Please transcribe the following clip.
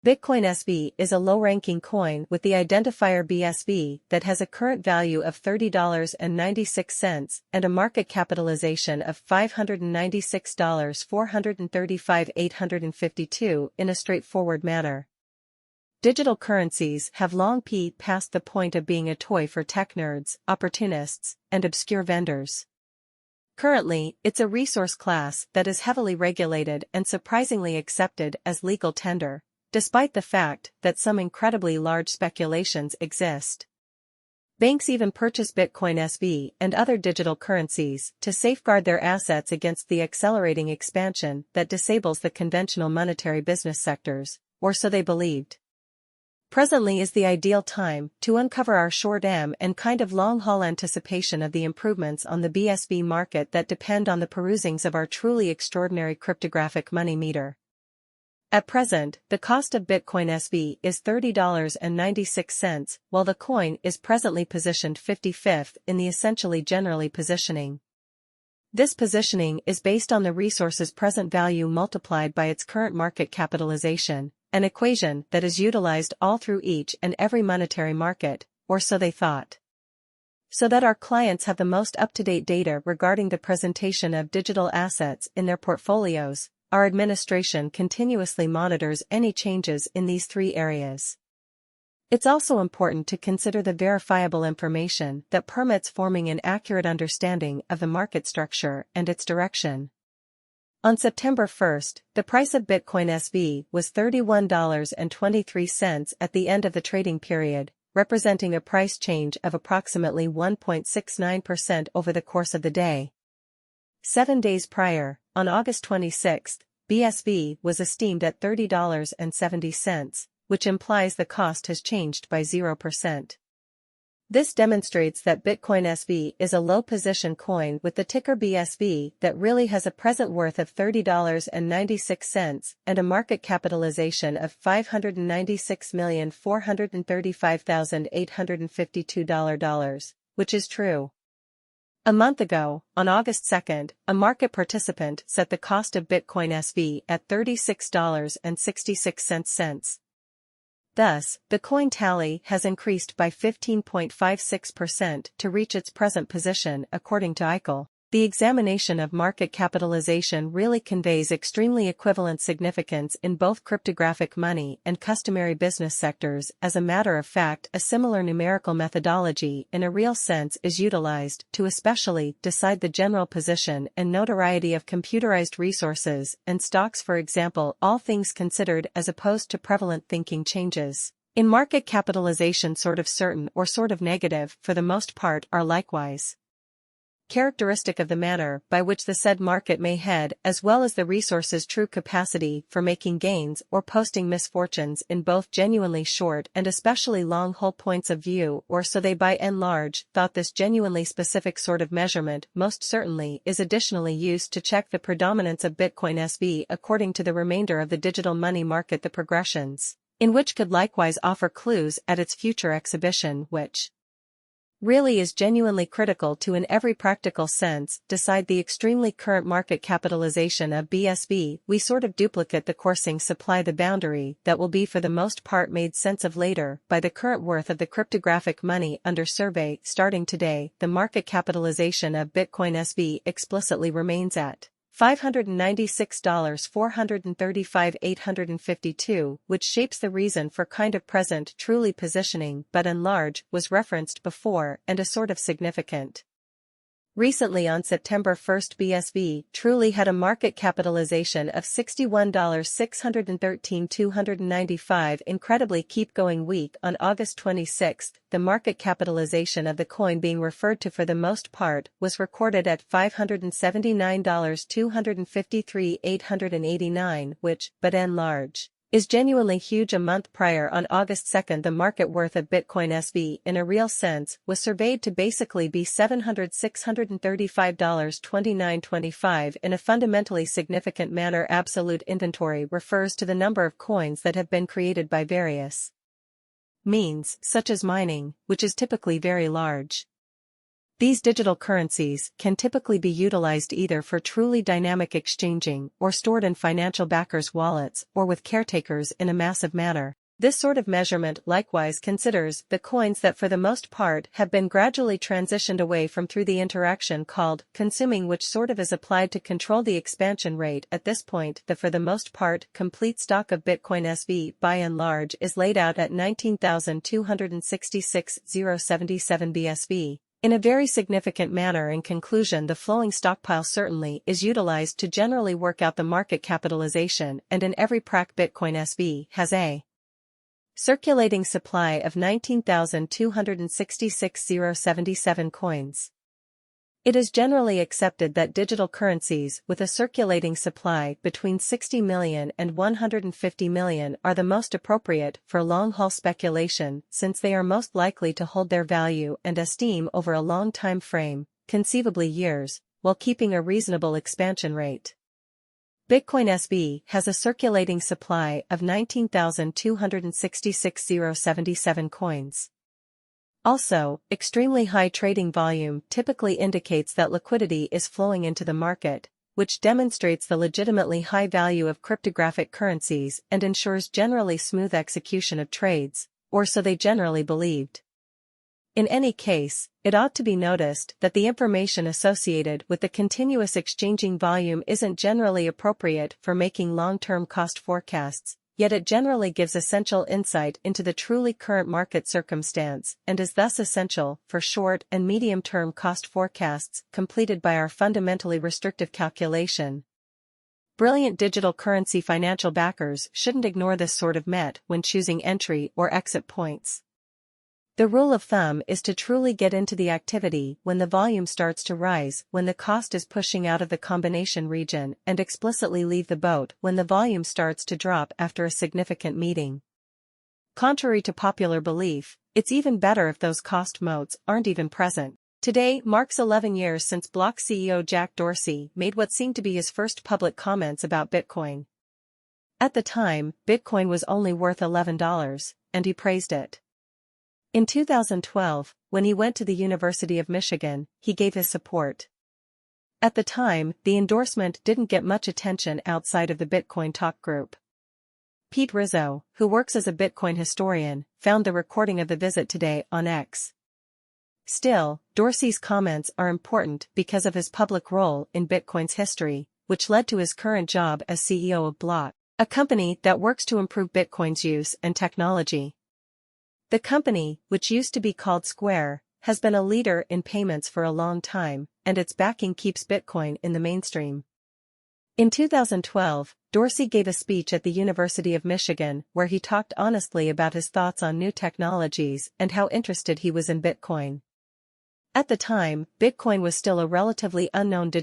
Bitcoin SV is a low-ranking coin with the identifier BSV that has a current value of $30.96 and a market capitalization of $596 $435,852 in a straightforward manner. Digital currencies have long passed the point of being a toy for tech nerds, opportunists, and obscure vendors. Currently, it's a resource class that is heavily regulated and surprisingly accepted as legal tender, despite the fact that some incredibly large speculations exist. Banks even purchase Bitcoin SV and other digital currencies to safeguard their assets against the accelerating expansion that disables the conventional monetary business sectors, or so they believed. Presently is the ideal time to uncover our short-term and kind of long-haul anticipation of the improvements on the BSV market that depend on the perusings of our truly extraordinary cryptographic money meter. At present, the cost of Bitcoin SV is $30.96, while the coin is presently positioned 55th in the essentially generally positioning. This positioning is based on the resource's present value multiplied by its current market capitalization, an equation that is utilized all through each and every monetary market, or so they thought. So that our clients have the most up-to-date data regarding the presentation of digital assets in their portfolios, our administration continuously monitors any changes in these three areas. It's also important to consider the verifiable information that permits forming an accurate understanding of the market structure and its direction. On September 1st, the price of Bitcoin SV was $31.23 at the end of the trading period, representing a price change of approximately 1.69% over the course of the day. 7 days prior, on August 26, BSV was esteemed at $30.70, which implies the cost has changed by 0%. This demonstrates that Bitcoin SV is a low-position coin with the ticker BSV that really has a present worth of $30.96 and a market capitalization of $596,435,852, which is true. A month ago, on August 2, a market participant set the cost of Bitcoin SV at $36.66. Thus, the coin tally has increased by 15.56% to reach its present position according to ICL. The examination of market capitalization really conveys extremely equivalent significance in both cryptographic money and customary business sectors. As a matter of fact, a similar numerical methodology in a real sense is utilized to especially decide the general position and notoriety of computerized resources and stocks, for example, all things considered, as opposed to prevalent thinking changes in market capitalization sort of certain or sort of negative for the most part are likewise characteristic of the manner by which the said market may head, as well as the resource's true capacity for making gains or posting misfortunes in both genuinely short and especially long-haul points of view, or so they by and large thought. This genuinely specific sort of measurement most certainly is additionally used to check the predominance of Bitcoin SV according to the remainder of the digital money market, the progressions in which could likewise offer clues at its future exhibition, which really is genuinely critical to, in every practical sense, decide the extremely current market capitalization of BSV. We sort of duplicate the coursing supply the boundary that will be for the most part made sense of later by the current worth of the cryptographic money under survey. Starting today, the market capitalization of Bitcoin SV explicitly remains at $596 $435,852, which shapes the reason for kind of present truly positioning, but in large was referenced before and a sort of significant. Recently on September 1st, BSV truly had a market capitalization of $61,613,295. Incredibly keep going week. On August 26, the market capitalization of the coin being referred to for the most part was recorded at $579,253,889, which, but en large, is genuinely huge. A month prior, on August 2, the market worth of Bitcoin SV in a real sense was surveyed to basically be $735.2925 in a fundamentally significant manner. Absolute inventory refers to the number of coins that have been created by various means, such as mining, which is typically very large. These digital currencies can typically be utilized either for truly dynamic exchanging or stored in financial backers' wallets or with caretakers in a massive manner. This sort of measurement likewise considers the coins that for the most part have been gradually transitioned away from through the interaction called consuming, which sort of is applied to control the expansion rate. At this point, the for the most part complete stock of Bitcoin SV by and large is laid out at 19,266,077 BSV. In a very significant manner. In conclusion, the flowing stockpile certainly is utilized to generally work out the market capitalization, and in every prac Bitcoin SV has a circulating supply of 19,266,077 coins. It is generally accepted that digital currencies with a circulating supply between 60 million and 150 million are the most appropriate for long-haul speculation, since they are most likely to hold their value and esteem over a long time frame, conceivably years, while keeping a reasonable expansion rate. Bitcoin SV has a circulating supply of 19,266,077 coins. Also, extremely high trading volume typically indicates that liquidity is flowing into the market, which demonstrates the legitimately high value of cryptographic currencies and ensures generally smooth execution of trades, or so they generally believed. In any case, it ought to be noticed that the information associated with the continuous exchanging volume isn't generally appropriate for making long-term cost forecasts, yet it generally gives essential insight into the truly current market circumstance and is thus essential for short and medium-term cost forecasts completed by our fundamentally restrictive calculation. Brilliant digital currency financial backers shouldn't ignore this sort of met when choosing entry or exit points. The rule of thumb is to truly get into the activity when the volume starts to rise, when the cost is pushing out of the combination region, and explicitly leave the boat when the volume starts to drop after a significant meeting. Contrary to popular belief, it's even better if those cost moats aren't even present. Today marks 11 years since Block CEO Jack Dorsey made what seemed to be his first public comments about Bitcoin. At the time, Bitcoin was only worth $11, and he praised it. In 2012, when he went to the University of Michigan, he gave his support. At the time, the endorsement didn't get much attention outside of the Bitcoin talk group. Pete Rizzo, who works as a Bitcoin historian, found the recording of the visit today on X. Still, Dorsey's comments are important because of his public role in Bitcoin's history, which led to his current job as CEO of Block, a company that works to improve Bitcoin's use and technology. The company, which used to be called Square, has been a leader in payments for a long time, and its backing keeps Bitcoin in the mainstream. In 2012, Dorsey gave a speech at the University of Michigan where he talked honestly about his thoughts on new technologies and how interested he was in Bitcoin. At the time, Bitcoin was still a relatively unknown